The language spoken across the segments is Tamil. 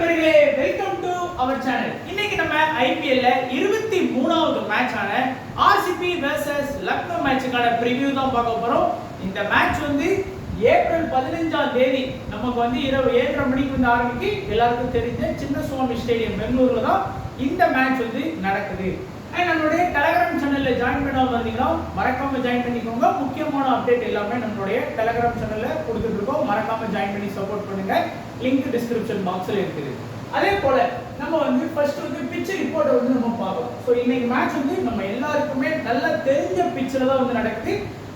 நண்பர்களே, வெல்கம் டு அவர் சேனல். இன்னைக்கு நம்ம ஐபிஎல்ல 23வது மேட்ச் ஆன ஆர்சிபி வெர்சஸ் லக்னோ மேட்சுக்கான ப்ரிவியூ தான் பார்க்க போறோம். இந்த மேட்ச் வந்து ஏப்ரல் 15ஆம் தேதி நமக்கு வந்து இரவு 7:30 மணிக்கு வந்து ஆரம்பிக்கு. எல்லாருக்கும் தெரிஞ்ச சின்னசுவாமி ஸ்டேடியம் பெங்களூர்ல தான் இந்த மேட்ச் வந்து நடக்குது. நம்மளுடைய டெலிகிராம் சேனல்ல ஜாயின் பண்ணாம இருந்தீங்கன்னா மறக்காம ஜாயின் பண்ணிக்கோங்க. முக்கியமான அப்டேட் எல்லாமே நம்மளுடைய டெலிகிராம் சேனல்ல கொடுத்துட்டு இருக்கோம். மறக்காம ஜாயின் பண்ணி சப்போர்ட் பண்ணுங்க. லிங்க் டிஸ்கிரிப்ஷன் பாக்ஸ்ல இருக்குது. அதே போல நம்ம வந்து ஃபர்ஸ்ட் வந்து பிட்ச் ரிப்போர்ட் வந்து நம்ம பார்ப்போம். ஸோ இன்னைக்கு மேட்ச் வந்து நம்ம எல்லாருக்குமே நல்லா தெரிஞ்ச பிட்ச்ல தான் வந்து நடக்குது.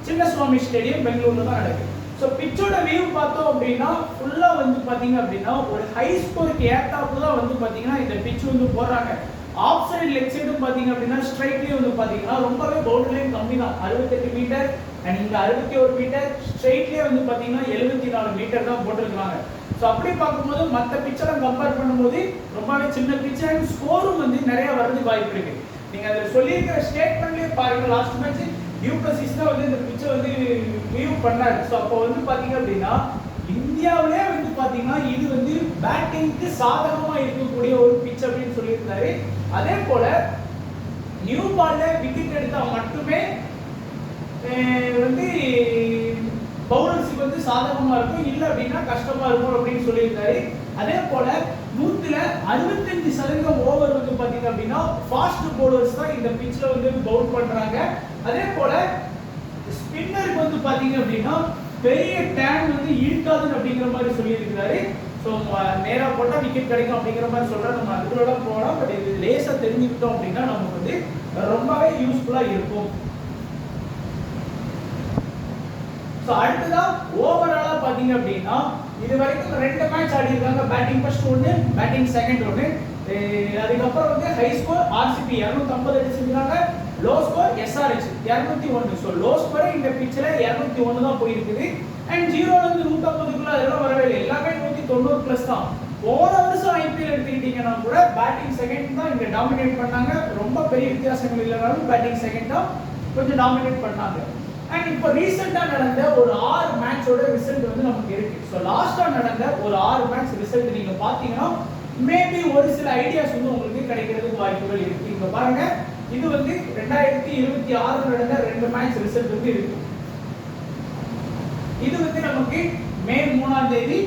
சின்னசுவாமி ஸ்டேடியம் பெங்களூர்ல தான் நடக்குது. ஸோ பிட்சோட வியூ பார்த்தோம் அப்படின்னா ஃபுல்லா வந்து பாத்தீங்க அப்படின்னா ஒரு ஹை ஸ்கோருக்கு ஏத்தாப்பு தான் வந்து பாத்தீங்கன்னா இந்த பிட்ச் வந்து போடுறாங்க. ஆஃப் சைடு லெக் சைடும் பாத்தீங்க அப்படின்னா ஸ்ட்ரைட்லயே வந்து பாத்தீங்கன்னா ரொம்பவே பவுண்டரி லைன் கம்மி தான். 68 மீட்டர் அண்ட் இங்க 61 மீட்டர், ஸ்ட்ரைட்லயே வந்து பாத்தீங்கன்னா 74 மீட்டர் தான் போட்டுருக்காங்க. ஸோ அப்படி பார்க்கும்போது மற்ற பிச்செல்லாம் கம்பேர் பண்ணும்போது ரொம்பவே சின்ன பிட்ச் அண்ட் ஸ்கோரும் வந்து நிறைய வரதுக்கு வாய்ப்பு இருக்கு. நீங்க அதில் சொல்லியிருக்கிற ஸ்டேட்மெண்ட்லேயே பாருங்க, லாஸ்ட் மேட்ச் டியூப்ளசிஸ் தான் வந்து இந்த பிட்சை வந்து வியூ பண்ணாரு. ஸோ அப்போ வந்து பாத்தீங்க அப்படின்னா இந்தியாவிலே வந்து பாத்தீங்கன்னா இது வந்து பேட்டிங்க்கு சாதகமா இருக்கக்கூடிய ஒரு பிட்ச் அப்படின்னு சொல்லியிருந்தாரு. அதே போல நியூ பால்ல விக்கெட் எடுத்தா மட்டுமே வந்து பவுலர்ஸுக்கு வந்து சாதகமா இருக்கும், இல்ல அப்படின்னா கஷ்டமா இருக்கும் அப்படின்னு சொல்லியிருந்தாரு. அதே போல 65% ஓவர் வந்து பாத்தீங்க அப்படின்னா ஃபாஸ்ட் பவுலர்ஸ் தான் இந்த பிட்ச்ல வந்து பவுல் பண்றாங்க. அதே போல ஸ்பின்னருக்கு வந்து பாத்தீங்க அப்படின்னா பெரிய டேன் வந்து இருக்காதுன்னு அப்படிங்கிற மாதிரி சொல்லியிருக்கிறாரு. ஸோ நேரா போட்டால் விக்கெட் கிடைக்கும் அப்படிங்கிற மாதிரி சொல்கிறேன். நம்ம அதுக்குள்ளலாம் போகலாம். பட் இது லேசாக தெரிஞ்சுக்கிட்டோம் அப்படின்னா நமக்கு வந்து ரொம்பவே யூஸ்ஃபுல்லாக இருக்கும். ஸோ அடுத்ததான் ஓவராலாக பார்த்தீங்க அப்படின்னா இது வரைக்கும் 2 மேட்ச் ஆடி இருக்காங்க. பேட்டிங் ஃபர்ஸ்ட் ஒன்று, பேட்டிங் செகண்ட் ஒன்று. அதுக்கப்புறம் வந்து ஹை ஸ்கோர் ஆர்சிபி 250 அடிச்சிருக்காங்க, low score SRH 201. So low score இந்த பிட்சில் 201 தான் போயிருக்குது. அண்ட் 0ல இருந்து 150க்குள்ள அதெல்லாம் வரவே இல்லை. எல்லாமே 190 பிளஸ் தான். போன வருஷம் ஐபிஎல் எடுத்துக்கிட்டீங்கன்னா கூட பேட்டிங் செகண்ட் தான் இங்க டாமினேட் பண்ணாங்க. ரொம்ப பெரிய வித்தியாசங்கள் இல்லைனாலும் பேட்டிங் செகண்ட் தான் கொஞ்சம் டாமினேட் பண்ணாங்க. அண்ட் இப்போ ரீசெண்டா நடந்த ஒரு 6 மேட்சோட ரிசல்ட் வந்து நமக்கு இருக்கு. ஸோ லாஸ்டா நடந்த ஒரு 6 மேட்ச் ரிசல்ட் நீங்க பாத்தீங்கன்னா மேபி ஒரு சில ஐடியாஸ் வந்து உங்களுக்கு கிடைக்கிறதுக்கு வாய்ப்புகள் இருக்கு. இங்க பாருங்க, இது வந்து 2026 நடந்த 2 மேட்ச் ரிசல்ட் வந்து இருக்கு. இது வந்து நமக்கு மே 3ஆம் தேதி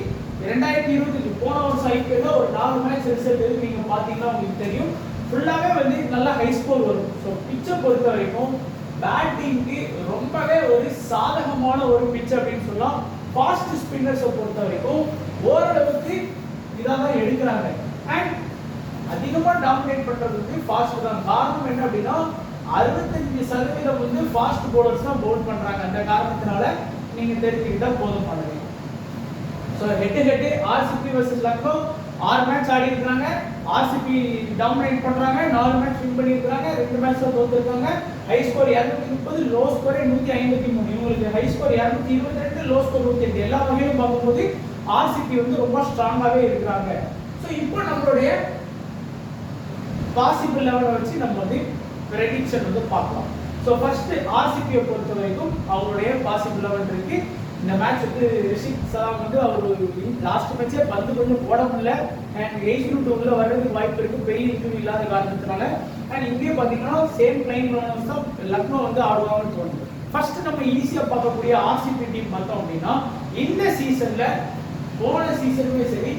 2020 போன வருஷம் ஐபிஎல்ல ஒரு 4 மேட்ச் ரிசல்ட் இருக்கு. நீங்க பாத்தீங்கன்னா உங்களுக்கு தெரியும் ஃபுல்லாவே வந்து நல்ல ஹை ஸ்கோர் வரும். ஸோ பிட்சை பொறுத்த வரைக்கும் பேட்டிங்க்கு ரொம்பவே ஒரு சாதகமான ஒரு பிட்ச் அப்படின்னு சொல்லலாம். ஃபாஸ்ட் ஸ்பின்னர்ஸை பொறுத்த வரைக்கும் ஓரளவுக்கு இதாக தான் எடுக்கிறாங்க. அண்ட் அதிகமாக டாமினேட் பண்றதுக்கு ஃபாஸ்ட் தான். காரணம் என்ன அப்படின்னா 65% வந்து ஃபாஸ்ட் பவுலர்ஸ் தான் பவுல் பண்றாங்க. அந்த காரணத்தினால நீங்க தெரிஞ்சுக்கிட்டா போதுமானது. So head to head RCB versus Lucknow 6 match ஆடி இருக்காங்க. ஆர்சிபி டாமினேட் பண்றாங்க, 4 மேட்ச் வின் பண்ணி இருக்காங்க, 2 மேட்ச்ல தோத்துருக்காங்க. High score 230, low score 153. இவங்களுக்கு ஹை ஸ்கோர் 222, லோ ஸ்கோர் 108. எல்லா வகையிலும் பார்க்கும்போது ஆர்சிபி வந்து ரொம்ப ஸ்ட்ராங்காவே இருக்கிறாங்க. ஸோ இப்போ நம்மளுடைய பாசிபிள் லெவலை வச்சு நம்ம வந்து ப்ரெடிக்ஷன் வந்து பார்க்கலாம். ஸோ ஃபர்ஸ்ட் ஆர்சிபியை பொறுத்த வரைக்கும் அவருடைய பாசிபிள் லெவல் இருக்கு. இந்த மேட்ச் வந்து ரிஷிக் சலாம் வந்து அவர் லாஸ்ட் மேட்சே 10 கொஞ்சம் போட முடியல. அண்ட் ஏஜ் குரூப் உள்ள வர்றதுக்கு வாய்ப்பு இருக்கு, பெரிய இன்ஜுரி இல்லாத காரணத்தினால. அண்ட் இங்கே பார்த்தீங்கன்னா சேம் பிளேயிங் தான் லக்னோ வந்து ஆடுவாங்கன்னு தோணுது. ஃபர்ஸ்ட் நம்ம ஈஸியாக பார்க்கக்கூடிய ஆர்சிபி டீம் பார்த்தோம் அப்படின்னா இந்த சீசன்ல போன சீசனுமே சரி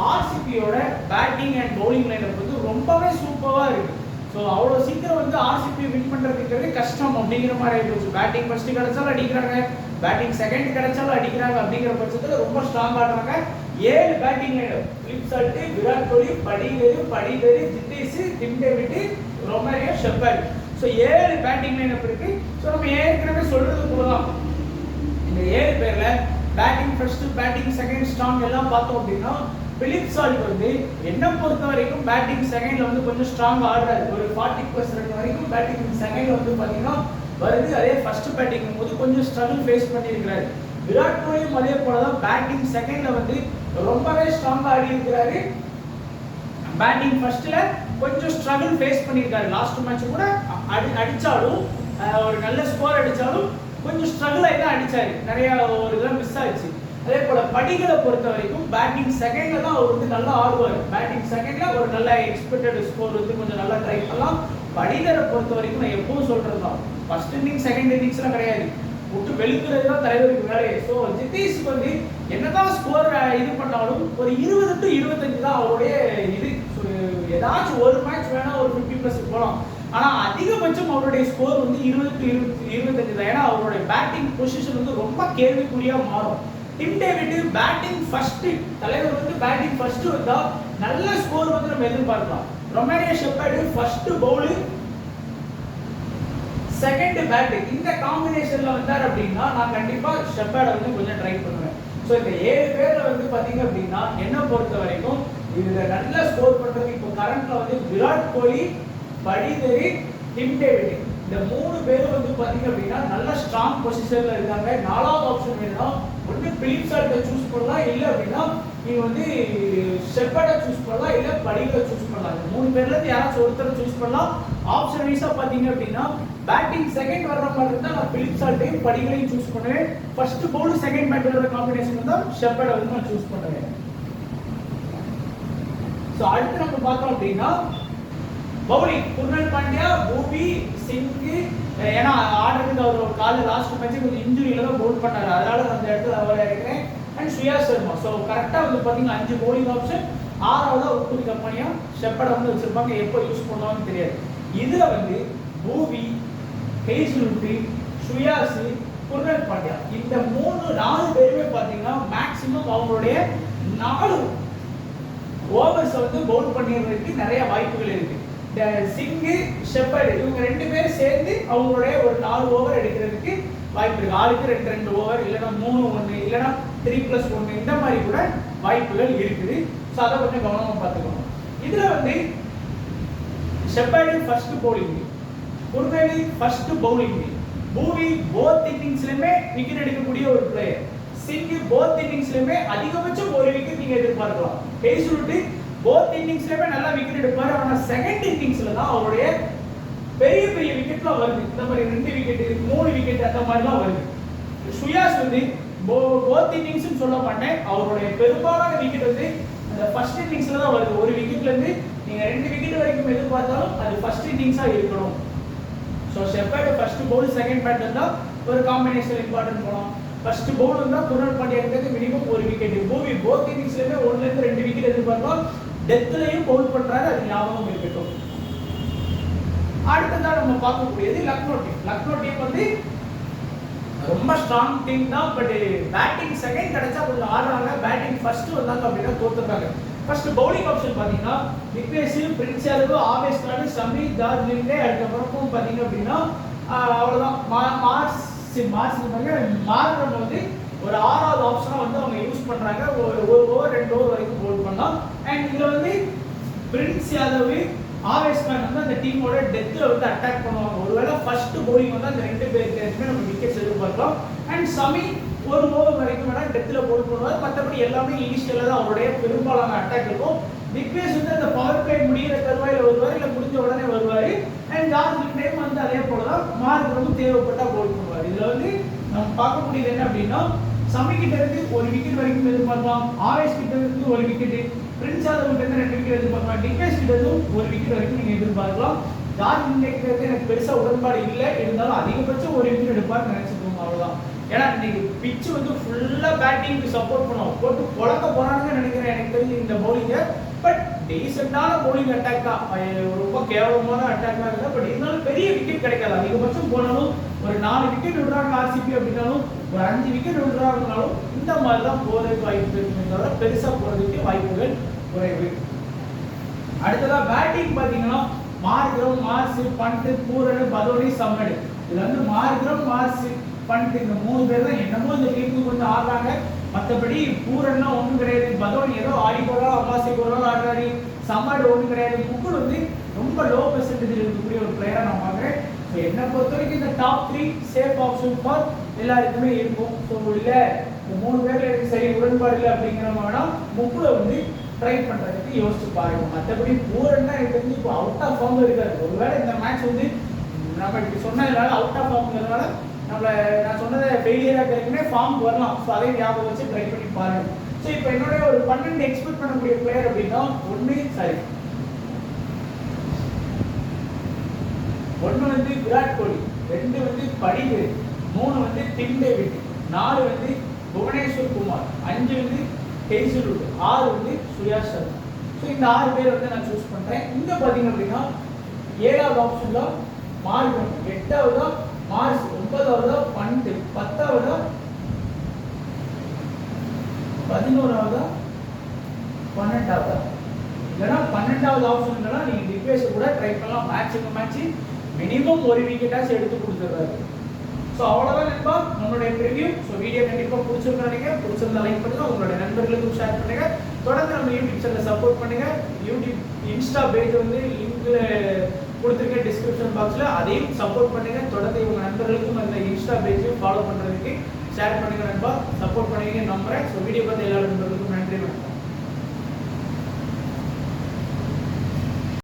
ஆர்சிபியோட பேட்டிங் அண்ட் பவுலிங் லைனப் வந்து ரொம்பவே சூப்பராக இருக்கு. ஸோ அவ்வளோ சீக்கிரம் வந்து ஆர்சிபி வின் பண்ணுறதுக்கு கஷ்டம் அப்படிங்கிற மாதிரி ஆயிடுச்சு. பேட்டிங் ஃபர்ஸ்ட் கிடைச்சாலும் அடிக்கிறாங்க, பேட்டிங் செகண்ட் கிடைச்சாலும் அடிக்கிறாங்க. அப்படிங்கிற பட்சத்தில் ரொம்ப ஸ்ட்ராங் ஆடுறாங்க. 7 batting lineup Philip Salt, Virat Kohli, படிவேலு, Jitesh, Tim David, Romario, Shepherd. So 7 batting lineup இருக்கு. ஸோ நம்ம ஏற்கனவே சொல்றது போலதான் இந்த 7 பேர்ல batting first, batting second strong எல்லாம் பார்த்தோம் அப்படின்னா பிலிப் சால்ட் வந்து என்ன பொறுத்த வரைக்கும் பேட்டிங் செகண்ட்ல வந்து கொஞ்சம் ஸ்ட்ராங் ஆடுறாரு. ஒரு 40% வரைக்கும் பேட்டிங் செகண்ட்ல வந்து பாத்தீங்கன்னா வருது. அதே ஃபர்ஸ்ட் பேட்டிங் போது கொஞ்சம் ஸ்ட்ரகிள் ஃபேஸ் பண்ணியிருக்கிறாரு. விராட் கோலியும் அதே போலதான் பேட்டிங் செகண்ட்ல வந்து ரொம்பவே ஸ்ட்ராங்கா ஆடி இருக்கிறாரு. பேட்டிங் ஃபர்ஸ்ட்ல கொஞ்சம் ஸ்ட்ரகிள் ஃபேஸ் பண்ணியிருக்காரு. லாஸ்ட் மேட்ச் கூட அடிச்சாலும் ஒரு நல்ல ஸ்கோர் அடிச்சாலும் கொஞ்சம் ஸ்ட்ரகிள் ஆகி தான் அடிச்சாரு. நிறைய ஒரு இதெல்லாம் மிஸ் ஆயிடுச்சு. அதே போல படிகளை பொறுத்த வரைக்கும் பேட்டிங் செகண்ட்ல தான் அவர் வந்து நல்லா ஆடுவார். பேட்டிங் செகண்ட்ல ஒரு நல்ல எக்ஸ்பெக்டட் ஸ்கோர் வந்து கொஞ்சம் நல்லா ட்ரை பண்ணலாம். படிகளை பொறுத்த வரைக்கும் நான் எப்பவும் சொல்றது தான், ஃபர்ஸ்ட் இன்னிங்ஸ் செகண்ட் இன்னிங்ஸ்லாம் கிடையாது, விட்டு வெளுக்கிறது தான் தலைவருக்கு வேலையே. ஸோ ஜிதேஷ்க்கு வந்து என்னதான் ஸ்கோர் இது பண்ணாலும் ஒரு 20 to 25 தான் அவருடைய இது. ஏதாச்சும் ஒரு மேட்ச் வேணா ஒரு 50+ போகலாம். ஆனா அதிகபட்சம் அவருடைய ஸ்கோர் வந்து 20 to 25 தான். ஏன்னா அவருடைய பேட்டிங் பொசிஷன் வந்து ரொம்ப கேள்விக்குறியா மாறும். டிம் டேவிட் பேட்டிங் ஃபர்ஸ்ட், தலைவர் வந்து பேட்டிங் ஃபர்ஸ்ட் வந்தா நல்ல ஸ்கோர் வந்து நம்ம எதிர்பார்க்கலாம். Romania shepherd first Pavul second bat இந்த காம்பினேஷன்ல வந்தார் அப்படின்னா நான் கண்டிப்பா ஷெப்பர்டை வந்து கொஞ்சம் ட்ரை பண்ணுவேன். ஸோ இந்த 7 பேர்ல வந்து பாத்தீங்க அப்படின்னா என்ன பொறுத்த வரைக்கும் இதுல நல்ல ஸ்கோர் பண்றது இப்போ கரண்ட்ல வந்து விராட் கோலி, படிதரி, டிம் டேவிட் இந்த 3 பேரும் வந்து பாத்தீங்க அப்படின்னா நல்ல ஸ்ட்ராங் பொசிஷன்ல இருக்காங்க. 4வது ஆப்ஷன் வேணும்னா ஒன்று பிலிப் சால்ட்டை சூஸ் பண்ணலாம், இல்லை அப்படின்னா நீங்க வந்து ஷெப்பர்டை சூஸ் பண்ணலாம், இல்லை படிகளை சூஸ் பண்ணலாம். இந்த 3 பேர்ல இருந்து யாராச்சும் ஒருத்தர் சூஸ் பண்ணலாம். ஆப்ஷன் வைஸா பாத்தீங்க அப்படின்னா பேட்டிங் செகண்ட் வர்ற மாதிரி இருந்தா நான் பிலிப் சால்ட்டையும் படிகளையும் சூஸ் பண்ணுவேன். ஃபர்ஸ்ட் பவுல் செகண்ட் பேட்டரோட காம்பினேஷன் தான் ஷெப்பர்டை வந்து நான் சூஸ் பண்ணுவேன். சோ அடுத்து நம்ம பார்த்தோம் அப்படின்னா பவுலிங் குர்னல் பாண்டியா, பூவி, சிங். ஏன்னா ஆடுறதுக்கு அவர் ஒரு கால லாஸ்ட் மேட்ச் கொஞ்சம் இன்ஜுரியில தான் பவுல் பண்ணாரு, அதனால அந்த இடத்துல அவரை இருக்கிறேன். அண்ட் ஸ்ரேயா சர்மா. ஸோ கரெக்டா வந்து பாத்தீங்கன்னா 5 பவுலிங் ஆப்ஷன். 6வது உட்புடி கம்பெனியா ஷெப்பர்டை வந்து வச்சிருப்பாங்க. எப்போ யூஸ் பண்ணுவாங்கன்னு தெரியாது. இதுல வந்து பூவி, ஹேசல்வுட், ஸ்ரேயாஸ், குர்னல் பாண்டியா இந்த 4 பேருமே பாத்தீங்கன்னா மேக்ஸிமம் அவங்களுடைய 4 ஓவர்ஸ் வந்து பவுல் பண்ணிடுறதுக்கு நிறைய வாய்ப்புகள் இருக்கு. சிங், ஷெப்பர்ட் இவங்க 2 பேரும் சேர்ந்து அவங்களுடைய ஒரு 4 ஓவர் எடுக்கிறதுக்கு வாய்ப்பு இருக்கு. ஆளுக்கு 2 ஓவர், இல்லைன்னா 3-1, இல்லைன்னா 3+1 இந்த மாதிரி கூட வாய்ப்புகள் இருக்குது. ஸோ அதை கொஞ்சம் கவனமா பார்த்துக்கணும். இதுல வந்து Shepherd first bowling, Krunal first bowling, Bhuvi both இன்னிங்ஸ்லயுமே விக்கெட் எடுக்கக்கூடிய ஒரு பிளேயர், சிங் போத் இன்னிங்ஸ்லயுமே அதிகபட்சம் ஒரு விக்கெட் நீங்க எதிர்பார்க்கலாம். ஹேசல்வுட் போத் இன்னிங்ஸ்லயுமே நல்லா விக்கெட் எடுப்பாரு. ஆனா செகண்ட் இன்னிங்ஸ்ல தான் அவருடைய பெரிய பெரிய விக்கெட்லாம் வருது. இந்த மாதிரி 2 விக்கெட் 3 விக்கெட் அந்த மாதிரிலாம் வருது. ஸ்ரேயாஸ் வந்து போத் இன்னிங்ஸ்னு சொல்ல மாட்டேன், அவருடைய பெரும்பாலான விக்கெட் வந்து அந்த ஃபர்ஸ்ட் இன்னிங்ஸ்ல தான் வருது. ஒரு விக்கெட்ல இருந்து நீங்க 2 விக்கெட் வரைக்கும் எதிர்பார்த்தாலும் அது ஃபர்ஸ்ட் இன்னிங்ஸா இருக்கணும். So shepherd first Pavul second bat இருந்தா ஒரு காம்பினேஷன் இம்பார்ட்டன்ட் போகலாம். ஃபர்ஸ்ட் பவுல் இருந்தா குர்னல் பாண்டியா இருக்கிறது மினிமம் ஒரு விக்கெட். பூவி போத் இன்னிங்ஸ்லயுமே 1ல இருந்து 2 விக்கெட் எதிர்பார்க்கலாம். டெத்லயும் பவுல் பண்றாரு, அது ஞாபகம் இருக்கட்டும். அடுத்ததான் நம்ம பார்க்கக்கூடியது லக்னோ டீம். லக்னோ டீம் வந்து ரொம்ப ஸ்ட்ராங் டீம் தான். பட் பேட்டிங் செகண்ட் கிடைச்சா கொஞ்சம் ஆடுறாங்க. பேட்டிங் ஃபர்ஸ்ட் வந்தாங்க அப்படின்னா தோத்துறாங்க. ஃபர்ஸ்ட் பவுலிங் ஆப்ஷன் பாத்தீங்கன்னா விக்னேஷ், பிரின்ஸ் யாதவ், ஆவேஷ் கான், ஷமி, டார்லிங்லே. அதுக்கப்புறம் பாத்தீங்க அப்படின்னா அவ்வளவுதான். மார்க்ரம் வந்து ஒரு 6வது ஆப்ஷனா வந்து அவங்க யூஸ் பண்றாங்க. ஒரு ஓவர் 2 ஓவர் வரைக்கும் பவுல் பண்ணலாம். அண்ட் இதுல வந்து பிரின்ஸ் யாதவ், ஆவேஷ் கான் வந்து அந்த டீமோட டெத்ல வந்து அட்டாக் பண்ணுவாங்க. ஒருவேளை ஃபர்ஸ்ட் பவுலிங் வந்து அந்த 2 பேருக்கு நம்ம விக்கெட்ஸ் எதிர்பார்க்கலாம். அண்ட் ஷமி ஒரு ஓவர் வரைக்கும் வேணா டெத்ல பவுல் பண்ணுவார். மற்றபடி எல்லாமே இனிஷியலா தான் அவருடைய பெரும்பாலான அட்டாக் இருக்கும். விக்னேஷ் வந்து அந்த பவர் பிளே முடிகிற தருவாயில வருவார், இல்ல முடிஞ்ச உடனே வருவாரு. அண்ட் ஜார்ஜ் டைம் வந்து அதே போலதான் மார்க் வந்து தேவைப்பட்டா பவுல் பண்ணுவார். இதுல வந்து நம்ம பார்க்கக்கூடியது என்ன அப்படின்னா ஷமி கிட்ட இருந்து ஒரு விக்கெட் வரைக்கும் எதிர்பார்க்கலாம். ஆவேஷ் கிட்ட இருந்து ஒரு விக்கெட், பிரின்ஸ் யாதவ் கிட்ட இருந்து 2 விக்கெட் எதிர்பார்க்கலாம். விக்னேஷ் கிட்ட இருந்து ஒரு விக்கெட் வரைக்கும் நீங்க எதிர்பார்க்கலாம். ஜார்ஜ் கிட்ட இருந்து எனக்கு பெருசா உடன்பாடு இல்லை, இருந்தாலும் அதிகபட்சம் ஒரு விக்கெட் எடுப்பார் நினைச்சிருக்கோம், அவ்வளவுதான். ஏன்னா இன்னைக்கு பிட்ச் வந்து ஃபுல்லா பேட்டிங்க்கு சப்போர்ட் பண்ணுவோம், போட்டு பொழக்க போறான்னு நினைக்கிறேன் எனக்கு தெரிஞ்சு இந்த பவுலிங்க. பட் டீசென்டான பவுலிங் அட்டாக் தான், ரொம்ப கேவலமான அட்டாக் தான் இல்லை. பட் இருந்தாலும் பெரிய விக்கெட் கிடைக்காது. அதிகபட்சம் போனாலும் ஒரு 4 விக்கெட் விடுறாங்க ஆர்சிபி அப்படின்னாலும், ஒரு 5 விக்கெட் விடுறாங்கனாலும் இந்த மாதிரி தான் போறதுக்கு வாய்ப்பு இருக்குமே தவிர பெருசா போறதுக்கு வாய்ப்புகள் குறைவு. அடுத்ததா பேட்டிங் பாத்தீங்கன்னா Markram, Marsh, Pant, Pooran, Badoni, சம்மடு. இதுல வந்து மார்க்ரம், மார்ஸ், பண்ட் இந்த 3 பேர் தான் என்னமோ இந்த டீமுக்கு கொஞ்சம் ஆடுறாங்க. மற்றபடி பூரன்னா ஒன்றும் கிடையாது. பதோனி ஏதோ ஆடி போறாலும் அம்மாசைக்கு ஒரு நாள் ஆடுறாரு. சம்மடு ஒன்றும் கிடையாது. முக்குள் வந்து ரொம்ப லோ பெர்சன்டேஜ் இருக்கக்கூடிய ஒரு பிளேயரா நான் பார்க்குறேன். ஸோ என்னை பொறுத்த வரைக்கும் இந்த டாப் 3 சேஃப் ஆப்ஷன் ஃபார் எல்லாருக்குமே இருக்கும். ஸோ இல்லை இந்த 3 பேர்ல எனக்கு சரி உடன்பாடு இல்லை அப்படிங்கிறவங்க வேணா முக்குளை வந்து ட்ரை பண்றதுக்கு யோசிச்சு பாருங்க. மற்றபடி பூரன்னா எனக்கு தெரிஞ்சு இப்போ அவுட் ஆஃப் ஃபார்ம் இருக்காரு. ஒருவேளை இந்த மேட்ச் வந்து நம்ம இப்படி சொன்னதுனால அவுட் ஆஃப் ஃபார்ம்ங்கிறதுனால நம்மள நான் சொன்னதை ஃபெயிலியராக இருக்குன்னே ஃபார்ம் வரலாம். ஸோ அதையும் ஞாபகம் வச்சு ட்ரை பண்ணி பாருங்க. ஸோ இப்போ என்னுடைய ஒரு 12 எக்ஸ்பெக்ட் பண்ணக்கூடிய பிளேயர் அப்படின்னா ஒன்று வந்து விராட் கோலி, 2 வந்து படிவேல், 3 வந்து டிம் டேவிட், 4 வந்து புவனேஸ்வர் குமார், 5 வந்து ஹேசல்வுட், 6 வந்து சுயாஷ் சர்மா. ஸோ இந்த 6 பேர் வந்து நான் சூஸ் பண்ணுறேன். இங்கே பார்த்தீங்க அப்படின்னா 7வது ஆப்ஷனில் மார்க், 8வது மார்ஸ், 9வது பண்ட், 10வது 11வது 12வது. இல்லைன்னா 12வது ஆப்ஷன்லனா நீங்கள் டிஃபேஸை கூட ட்ரை பண்ணலாம். மேட்ச் மினிமம் ஒரு விக்கெட்டாச்சும் எடுத்து கொடுத்துருவாரு. ஸோ அவ்வளோதான் நண்பா நம்மளுடைய ப்ரிவியூ. ஸோ வீடியோ கண்டிப்பாக பிடிச்சிருக்காங்க, பிடிச்சிருந்தா லைக் பண்ணுங்கள், உங்களுடைய நண்பர்களுக்கும் ஷேர் பண்ணுங்கள். தொடர்ந்து நம்ம யூடியூப் சேனலை சப்போர்ட் பண்ணுங்கள். யூடியூப் இன்ஸ்டா பேஜ் வந்து லிங்க் கொடுத்துருக்கேன் டிஸ்கிரிப்ஷன் பாக்ஸில், அதையும் சப்போர்ட் பண்ணுங்கள். தொடர்ந்து உங்கள் நண்பர்களுக்கும் அந்த இன்ஸ்டா பேஜையும் ஃபாலோ பண்ணுறதுக்கு ஷேர் பண்ணுங்கள் நண்பா. சப்போர்ட் பண்ணுவீங்க நம்புறேன். ஸோ வீடியோ பார்த்து எல்லாரும்